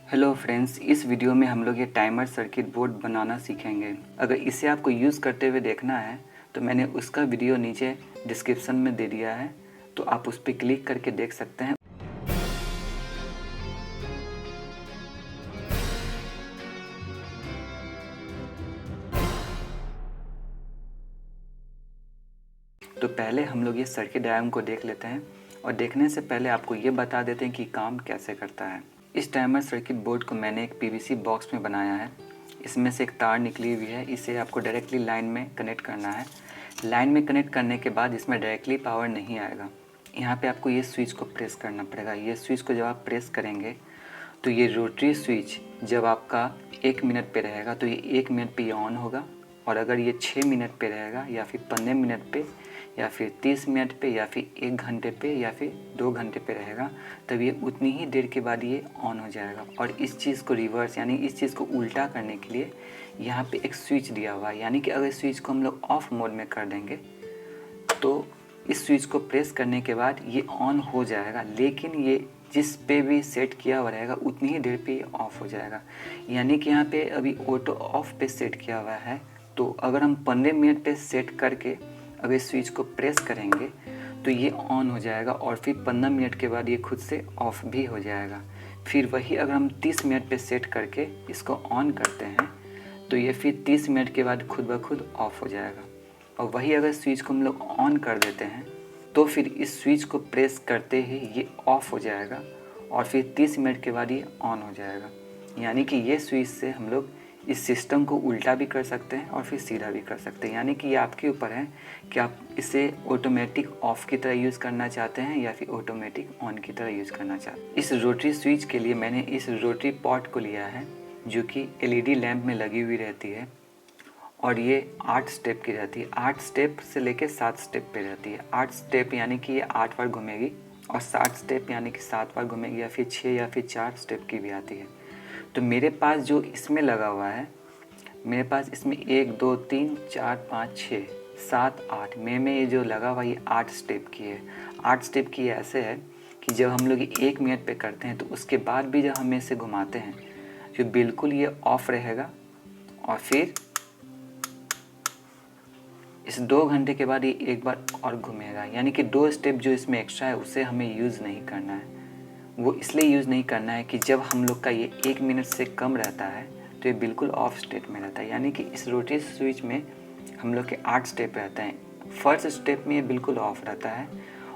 Hello friends, इस video में हम लोग ये टाइमर सर्किट बोर्ड बनाना सीखेंगे। अगर इसे आपको यूज़ करते हुए देखना है तो मैंने उसका वीडियो नीचे डिस्क्रिप्शन में दे दिया है, तो आप उस पर क्लिक करके देख सकते हैं। तो पहले हम लोग ये सर्किट डायग्राम को देख लेते हैं और देखने से पहले आपको ये बता देते हैं कि काम कैसे करता है। इस टाइमर सर्किट बोर्ड को मैंने एक पीवीसी बॉक्स में बनाया है। इसमें से एक तार निकली हुई है, इसे आपको डायरेक्टली लाइन में कनेक्ट करना है। लाइन में कनेक्ट करने के बाद इसमें डायरेक्टली पावर नहीं आएगा। यहाँ पे आपको ये स्विच को प्रेस करना पड़ेगा। ये स्विच को जब आप प्रेस करेंगे तो ये रोटरी स्विच जब आपका 1 मिनट पे रहेगा तो ये 1 मिनट पे ये ऑन होगा, और अगर ये 6 मिनट पे रहेगा या फिर 15 मिनट पे या फिर 30 मिनट पे या फिर 1 घंटे पे या फिर 2 घंटे पे रहेगा, तब ये उतनी ही देर के बाद ये ऑन हो जाएगा। और इस चीज़ को रिवर्स यानी इस चीज़ को उल्टा करने के लिए यहाँ पे एक स्विच दिया हुआ है, यानी कि अगर स्विच को हम लोग ऑफ मोड में कर देंगे तो इस स्विच को प्रेस करने के बाद ये ऑन हो जाएगा, लेकिन ये जिस पे भी सेट किया हुआ रहेगा उतनी ही देर पे ये ऑफ हो जाएगा। यानी कि यहाँ पे अभी ऑटो ऑफ पे सेट किया हुआ है, तो अगर हम 15 मिनट पे सेट करके अगर स्विच को प्रेस करेंगे तो ये ऑन हो जाएगा, और फिर 15 मिनट के बाद ये खुद से ऑफ भी हो जाएगा। फिर वही अगर हम 30 मिनट पे सेट करके इसको ऑन करते हैं तो ये फिर 30 मिनट के बाद खुद ब खुद ऑफ हो जाएगा। और वही अगर स्विच को हम लोग ऑन कर देते हैं तो फिर इस स्विच को प्रेस करते ही ये ऑफ हो जाएगा, और फिर 30 मिनट के बाद ये ऑन हो जाएगा। यानी कि ये स्विच से हम लोग इस सिस्टम को उल्टा भी कर सकते हैं और फिर सीधा भी कर सकते हैं। यानी कि ये आपके ऊपर है कि आप इसे ऑटोमेटिक ऑफ की तरह यूज़ करना चाहते हैं या फिर ऑटोमेटिक ऑन की तरह यूज़ करना चाहते हैं। इस रोटरी स्विच के लिए मैंने इस रोटरी पॉट को लिया है, जो कि एलईडी लैंप में लगी हुई रहती है, और ये 8 स्टेप की रहती है। 8 स्टेप से लेके 7 स्टेप पे रहती है। 8 स्टेप यानी कि ये 8 बार घूमेगी, और 7 स्टेप यानी कि 7 बार घूमेगी, या फिर 6 या फिर 4 स्टेप की भी आती है। तो मेरे पास जो इसमें लगा हुआ है, मेरे पास इसमें 1 2 3 4 5 6 7 8 में ये जो लगा हुआ ये 8 स्टेप की है। 8 स्टेप की ऐसे है कि जब हम लोग 1 मिनट पे करते हैं तो उसके बाद भी जब हम इसे घुमाते हैं जो बिल्कुल ये ऑफ रहेगा, और फिर इस 2 घंटे के बाद ये एक बार और घूमेगा। यानी कि 2 स्टेप जो इसमें एक्स्ट्रा है उसे हमें यूज़ नहीं करना है। वो इसलिए यूज़ नहीं करना है कि जब हम लोग का ये 1 मिनट से कम रहता है तो ये बिल्कुल ऑफ स्टेट में रहता है। यानी कि इस रोटरी स्विच में हम लोग के 8 स्टेप रहते हैं। फर्स्ट स्टेप में ये बिल्कुल ऑफ रहता है,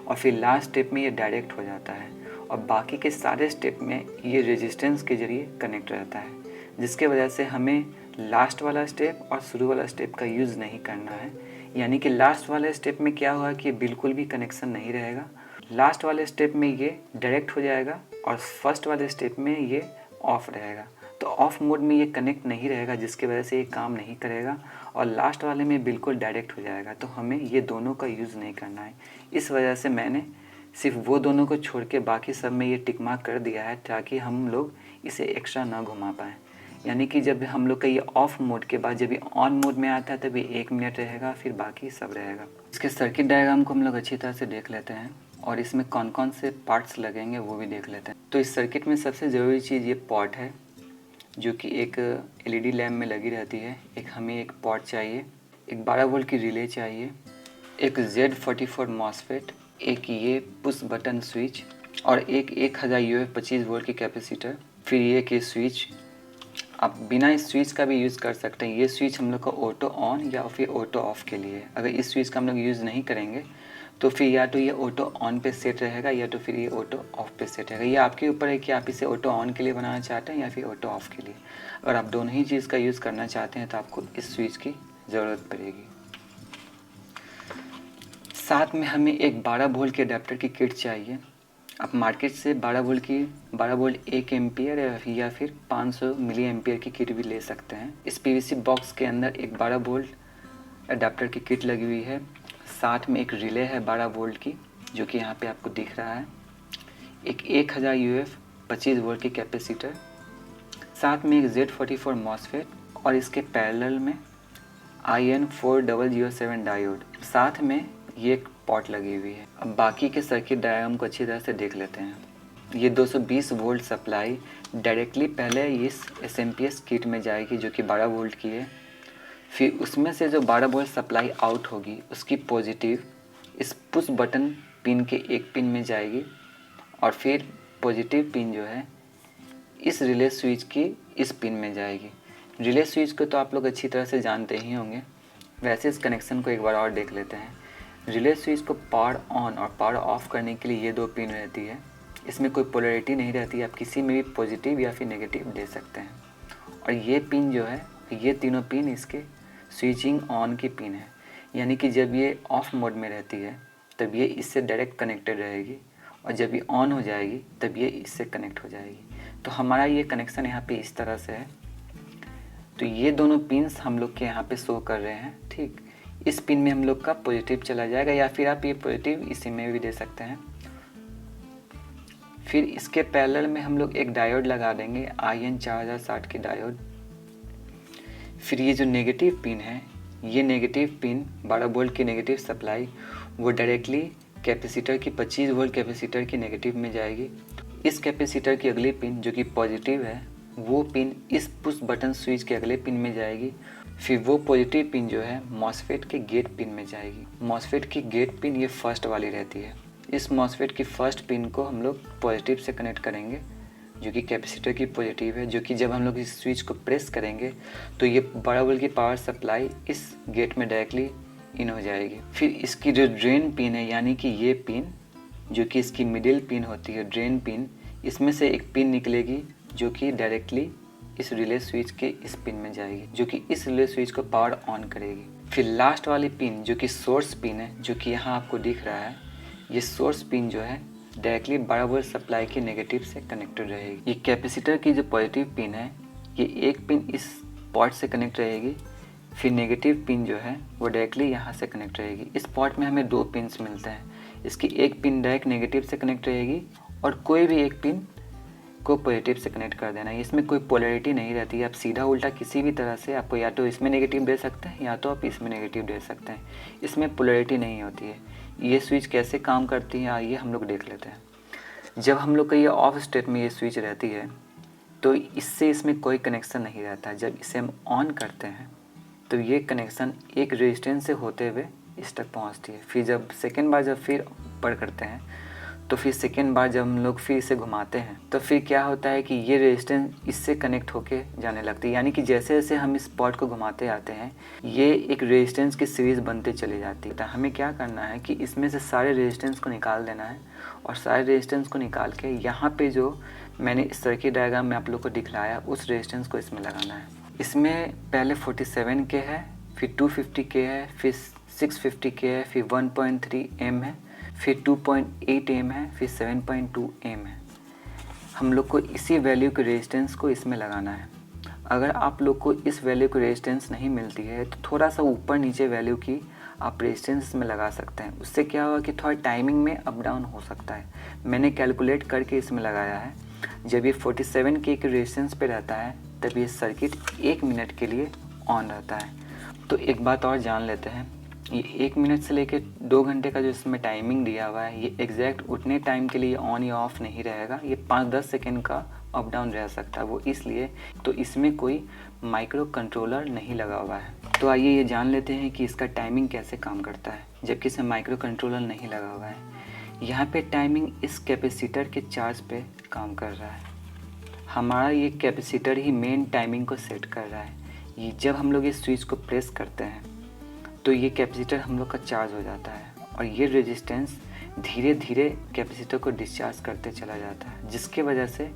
और फिर लास्ट स्टेप में ये डायरेक्ट हो जाता है, और बाकी के सारे स्टेप में ये रेजिस्टेंस के ज़रिए कनेक्ट रहता है, जिसके वजह से हमें लास्ट वाला स्टेप और शुरू वाला स्टेप का यूज़ नहीं करना है। यानी कि लास्ट वाले स्टेप में क्या होगा कि बिल्कुल भी कनेक्शन नहीं रहेगा। लास्ट वाले स्टेप में ये डायरेक्ट हो जाएगा, और फर्स्ट वाले स्टेप में ये ऑफ रहेगा। तो ऑफ मोड में ये कनेक्ट नहीं रहेगा, जिसकी वजह से ये काम नहीं करेगा, और लास्ट वाले में बिल्कुल डायरेक्ट हो जाएगा। तो हमें ये दोनों का यूज़ नहीं करना है। इस वजह से मैंने सिर्फ वो दोनों को छोड़ के बाकी सब में ये टिक मार्क कर दिया है, ताकि हम लोग इसे एक्स्ट्रा ना घुमा पाएँ। यानी कि जब हम लोग का ये ऑफ मोड के बाद जब ये ऑन मोड में आता है तब ये 1 मिनट रहेगा, फिर बाकी सब रहेगा। इसके सर्किट डायग्राम को हम लोग अच्छी तरह से देख लेते हैं, और इसमें कौन कौन से पार्ट्स लगेंगे वो भी देख लेते हैं। तो इस सर्किट में सबसे ज़रूरी चीज़ ये पॉट है, जो कि एक एलईडी लैम्प में लगी रहती है। एक हमें एक पॉट चाहिए, एक 12 वोल्ट की रिले चाहिए, एक Z44 मॉसफेट, एक ये पुश बटन स्विच, और एक 1000 UF 25 वोल्ट की कैपेसिटर। फिर ये कि स्विच, आप बिना इस स्विच का भी यूज़ कर सकते हैं। ये स्विच हम लोग का ऑटो ऑन या फिर ऑटो ऑफ़ के लिए है। अगर इस स्विच का हम लोग यूज़ नहीं करेंगे तो फिर या तो ये ऑटो ऑन पे सेट रहेगा या तो फिर ये ऑटो ऑफ पे सेट रहेगा। ये आपके ऊपर है कि आप इसे ऑटो ऑन के लिए बनाना चाहते हैं या फिर ऑटो ऑफ के लिए। अगर आप दोनों ही चीज़ का यूज़ करना चाहते हैं तो आपको इस स्विच की ज़रूरत पड़ेगी। साथ में हमें एक 12 वोल्ट के अडेप्टर की किट चाहिए। आप मार्केट से 12 वोल्ट 1 एम्पियर या फिर 500 मिली एम्पियर की किट भी ले सकते हैं। इस पीवीसी बॉक्स के अंदर एक 12 वोल्ट अडेप्टर की किट लगी हुई है। साथ में एक रिले है 12 वोल्ट की, जो कि यहाँ पे आपको दिख रहा है। एक 1000 UF 25 वोल्ट की कैपेसिटर, साथ में एक Z44 मॉसफेट, और इसके पैरेलल में IN4007 डायोड। साथ में ये एक पॉट लगी हुई है। अब बाकी के सर्किट डायग्राम को अच्छी तरह से देख लेते हैं। ये 220 वोल्ट सप्लाई डायरेक्टली पहले इस एसएमपीएस किट में जाएगी जो कि 12 वोल्ट की है। फिर उसमें से जो 12 वोल्ट सप्लाई आउट होगी उसकी पॉजिटिव इस पुश बटन पिन के एक पिन में जाएगी और फिर पॉजिटिव पिन जो है इस रिले स्विच की इस पिन में जाएगी। रिले स्विच को तो आप लोग अच्छी तरह से जानते ही होंगे, वैसे इस कनेक्शन को एक बार और देख लेते हैं। रिले स्विच को पावर ऑन और पावर ऑफ करने के लिए ये दो पिन रहती है। इसमें कोई पोलैरिटी नहीं रहती, आप किसी में भी पॉजिटिव या फिर नेगेटिव दे सकते हैं। और ये पिन जो है, ये तीनों पिन इसके स्विचिंग ऑन की पिन है, यानी कि जब ये ऑफ मोड में रहती है तब ये इससे डायरेक्ट कनेक्टेड रहेगी और जब ये ऑन हो जाएगी तब ये इससे कनेक्ट हो जाएगी। तो हमारा ये कनेक्शन यहाँ पे इस तरह से है। तो ये दोनों पिन्स हम लोग के यहाँ पे शो कर रहे हैं, ठीक। इस पिन में हम लोग का पॉजिटिव चला जाएगा या फिर आप ये पॉजिटिव इसी में भी दे सकते हैं। फिर इसके पैरेलल में हम लोग एक डायोड लगा देंगे, IN 4060 की डायोड। फिर ये जो नेगेटिव पिन है, ये नेगेटिव पिन 12 वोल्ट की नेगेटिव सप्लाई वो डायरेक्टली कैपेसिटर की 25 वोल्ट कैपेसिटर की नेगेटिव में जाएगी। इस कैपेसिटर की अगली पिन जो कि पॉजिटिव है वो पिन इस पुश बटन स्विच के अगले पिन में जाएगी। फिर वो पॉजिटिव पिन जो है मॉसफेट के गेट पिन में जाएगी। मॉसफेट की गेट पिन ये फर्स्ट वाली रहती है। इस मॉसफेट की फर्स्ट पिन को हम लोग पॉजिटिव से कनेक्ट करेंगे जो कि कैपेसिटर की पॉजिटिव है, जो कि जब हम लोग इस स्विच को प्रेस करेंगे तो ये 12 वोल्ट की पावर सप्लाई इस गेट में डायरेक्टली इन हो जाएगी। फिर इसकी जो ड्रेन पिन है, यानी कि ये पिन जो कि इसकी मिडिल पिन होती है, ड्रेन पिन, इसमें से एक पिन निकलेगी जो कि डायरेक्टली इस रिले स्विच के इस पिन में जाएगी, जो कि इस रिले स्विच को पावर ऑन करेगी। फिर लास्ट वाली पिन जो कि सोर्स पिन है, जो कि यहाँ आपको दिख रहा है, ये सोर्स पिन जो है डायरेक्टली 12 वोल्ट सप्लाई की नेगेटिव से कनेक्टेड रहेगी। ये कैपेसिटर की जो पॉजिटिव पिन है, ये एक पिन इस पॉट से कनेक्ट रहेगी। फिर नेगेटिव पिन जो है वो डायरेक्टली यहाँ से कनेक्ट रहेगी। इस पॉट में हमें दो पिन्स मिलते हैं, इसकी एक पिन डायरेक्ट नेगेटिव से कनेक्ट रहेगी और कोई भी एक पिन को पॉजिटिव से कनेक्ट कर देना है। इसमें कोई पोलैरिटी नहीं रहती है, आप सीधा उल्टा किसी भी तरह से आपको या तो इसमें नेगेटिव दे सकते हैं या तो आप इसमें नेगेटिव दे सकते हैं, इसमें पोलैरिटी नहीं होती है। ये स्विच कैसे काम करती है आइए हम लोग देख लेते हैं। जब हम लोग का ये ऑफ स्टेट में ये स्विच रहती है तो इससे इसमें कोई कनेक्शन नहीं रहता है। जब इसे हम ऑन करते हैं तो ये कनेक्शन एक रेजिस्टेंस से होते हुए इस तक पहुँचती है। फिर जब सेकेंड बार जब फिर ऊपर करते हैं तो फिर सेकेंड बार जब हम लोग फिर इसे घुमाते हैं तो फिर क्या होता है कि ये रेजिस्टेंस इससे कनेक्ट होके जाने लगती है, यानी कि जैसे जैसे हम इस पॉट को घुमाते आते हैं ये एक रेजिस्टेंस की सीरीज़ बनते चली जाती है। तो हमें क्या करना है कि इसमें से सारे रेजिस्टेंस को निकाल देना है और सारे रेजिस्टेंस को निकाल के यहाँ पे जो मैंने इस सर्किट डायग्राम में आप लोग को दिखलाया उस रेजिस्टेंस को इसमें लगाना है। इसमें पहले 47 के है, फिर 250 के है, फिर 650 के है, फिर 1.3 एम है, फिर 2.8 एम है, फिर 7.2 एम है। हम लोग को इसी वैल्यू के रेजिस्टेंस को इसमें लगाना है। अगर आप लोग को इस वैल्यू की रेजिस्टेंस नहीं मिलती है तो थोड़ा सा ऊपर नीचे वैल्यू की आप रेजिस्टेंस इसमें लगा सकते हैं। उससे क्या होगा कि थोड़ा टाइमिंग में अप डाउन हो सकता है। मैंने कैलकुलेट करके इसमें लगाया है। जब ये 47 के रेजिस्टेंस पे रहता है तब ये सर्किट 1 मिनट के लिए ऑन रहता है। तो एक बात और जान लेते हैं, ये 1 मिनट से लेकर 2 घंटे का जो इसमें टाइमिंग दिया हुआ है ये एग्जैक्ट उतने टाइम के लिए ऑन या ऑफ नहीं रहेगा। ये 5-10 सेकेंड का अप डाउन रह सकता है, वो इसलिए तो इसमें कोई माइक्रो कंट्रोलर नहीं लगा हुआ है। तो आइए ये जान लेते हैं कि इसका टाइमिंग कैसे काम करता है जबकि इसमें माइक्रो कंट्रोलर नहीं लगा हुआ है। यहाँ पे टाइमिंग इस कैपेसिटर के चार्ज पे काम कर रहा है। हमारा ये कैपेसिटर ही मेन टाइमिंग को सेट कर रहा है। ये जब हम लोग इस स्विच को प्रेस करते हैं तो ये कैपेसिटर हम लोग का चार्ज हो जाता है और ये रेजिस्टेंस धीरे धीरे कैपेसिटर को डिस्चार्ज करते चला जाता है, जिसके वजह से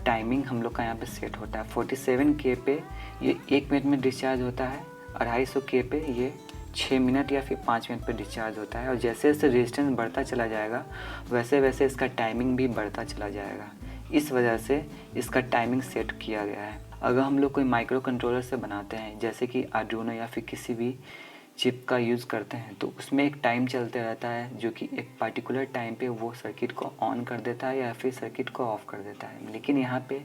टाइमिंग हम लोग का यहाँ पे सेट होता है। 47 के पे ये 1 मिनट में डिस्चार्ज होता है, 250 के पे ये 6 मिनट या फिर 5 मिनट पे डिस्चार्ज होता है। और जैसे जैसे रेजिस्टेंस बढ़ता चला जाएगा वैसे वैसे इसका टाइमिंग भी बढ़ता चला जाएगा। इस वजह से इसका टाइमिंग सेट किया गया है। अगर हम लोग कोई माइक्रो कंट्रोलर से बनाते हैं जैसे कि आर्डुइनो या फिर किसी भी चिप का यूज़ करते हैं तो उसमें एक टाइम चलते रहता है जो कि एक पार्टिकुलर टाइम पे वो सर्किट को ऑन कर देता है या फिर सर्किट को ऑफ कर देता है। लेकिन यहाँ पे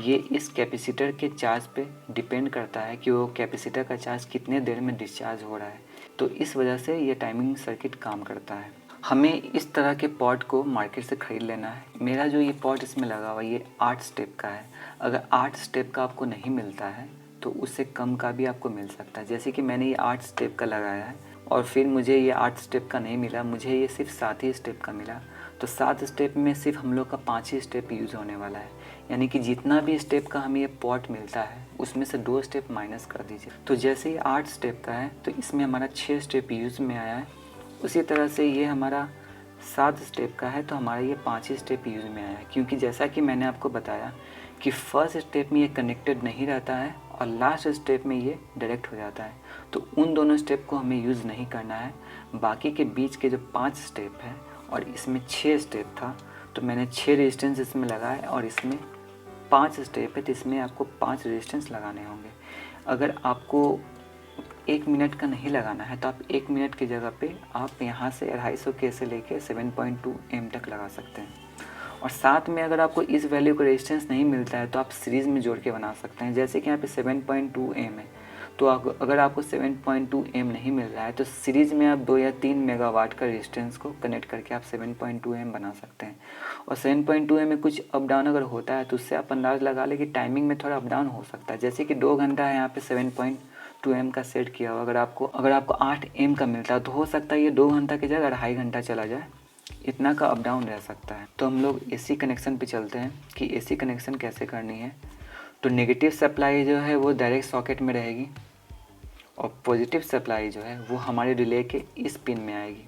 ये इस कैपेसिटर के चार्ज पे डिपेंड करता है कि वो कैपेसिटर का चार्ज कितने देर में डिस्चार्ज हो रहा है। तो इस वजह से ये टाइमिंग सर्किट काम करता है। हमें इस तरह के पॉट को मार्केट से ख़रीद लेना है। मेरा जो ये पॉट इसमें लगा हुआ ये 8 स्टेप का है। अगर 8 स्टेप का आपको नहीं मिलता है तो उससे कम का भी आपको मिल सकता है। जैसे कि मैंने ये 8 स्टेप का लगाया है और फिर मुझे ये 8 स्टेप का नहीं मिला, मुझे ये सिर्फ 7 ही स्टेप का मिला। तो 7 स्टेप में सिर्फ हम लोग का 5 ही स्टेप यूज़ होने वाला है। यानी कि जितना भी स्टेप का हमें ये पॉट मिलता है उसमें से 2 स्टेप माइनस कर दीजिए। तो जैसे ये 8 स्टेप का है तो इसमें हमारा 6 स्टेप यूज़ में आया है। उसी तरह से ये हमारा 7 स्टेप का है तो हमारा ये 5 ही स्टेप यूज़ में आया है। क्योंकि जैसा कि मैंने आपको बताया कि फर्स्ट स्टेप में ये कनेक्टेड नहीं रहता है और लास्ट स्टेप में ये डायरेक्ट हो जाता है। तो उन दोनों स्टेप को हमें यूज़ नहीं करना है। बाकी के बीच के जो 5 स्टेप है और इसमें 6 स्टेप था तो मैंने 6 रेजिस्टेंस इसमें लगाए और इसमें 5 स्टेप है तो इसमें आपको 5 रेजिस्टेंस लगाने होंगे। अगर आपको 1 मिनट का नहीं लगाना है तो आप 1 मिनट की जगह पे आप यहाँ से 250 के से लेके 7.2 एम तक लगा सकते हैं। और साथ में अगर आपको इस वैल्यू का रेजिस्टेंस नहीं मिलता है तो आप सीरीज़ में जोड़ के बना सकते हैं। जैसे कि यहाँ पे 7.2 एम है तो अगर आपको 7.2 एम नहीं मिल रहा है तो सीरीज़ में आप 2 या 3 मेगावाट का रेजिस्टेंस को कनेक्ट करके आप 7.2 एम बना सकते हैं। और 7.2 एम में कुछ अप डाउन अगर होता है तो उससे आप अंदाज़ लगा लें कि टाइमिंग में थोड़ा अप डाउन हो सकता है। जैसे कि 2 घंटा है यहाँ पे 7.2 एम का सेट किया हुआ, अगर आपको 8 एम का मिलता है तो हो सकता है ये 2 घंटा की जगह 2.5 घंटा चला जाए, इतना का अप डाउन रह सकता है। तो हम लोग एसी कनेक्शन पे चलते हैं कि एसी कनेक्शन कैसे करनी है। तो नेगेटिव सप्लाई जो है वो डायरेक्ट सॉकेट में रहेगी और पॉजिटिव सप्लाई जो है वो हमारे रिले के इस पिन में आएगी।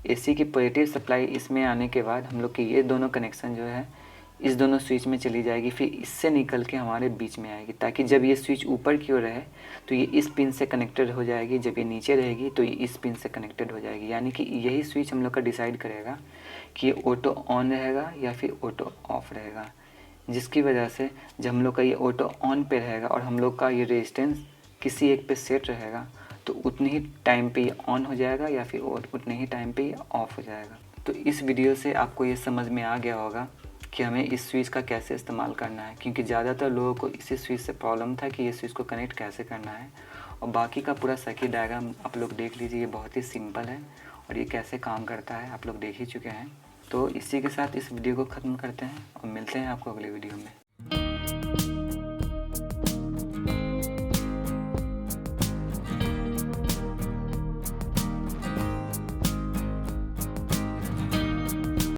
एसी की पॉजिटिव सप्लाई इसमें आने के बाद हम लोग के ये दोनों कनेक्शन जो है इस दोनों स्विच में चली जाएगी, फिर इससे निकल के हमारे बीच में आएगी, ताकि जब ये स्विच ऊपर की ओर रहे तो ये इस पिन से कनेक्टेड हो जाएगी, जब ये नीचे रहेगी तो ये इस पिन से कनेक्टेड हो जाएगी। यानी कि यही स्विच हम लोग का डिसाइड करेगा कि ये ऑटो ऑन रहेगा या फिर ऑटो ऑफ रहेगा, जिसकी वजह से जब हम लोग का ये ऑटो ऑन पे रहेगा और हम लोग का ये रेजिस्टेंस किसी एक पे सेट रहेगा तो उतने ही टाइम पे ये ऑन हो जाएगा या फिर उतने ही टाइम पे ये ऑफ हो जाएगा। तो इस वीडियो से आपको ये समझ में आ गया होगा कि हमें इस स्विच का कैसे इस्तेमाल करना है, क्योंकि ज़्यादातर लोगों को इसी स्विच से प्रॉब्लम था कि ये स्विच को कनेक्ट कैसे करना है। और बाकी का पूरा सर्किट डायग्राम आप लोग देख लीजिए, ये बहुत ही सिंपल है और ये कैसे काम करता है आप लोग देख ही चुके हैं। तो इसी के साथ इस वीडियो को ख़त्म करते हैं और मिलते हैं आपको अगले वीडियो में।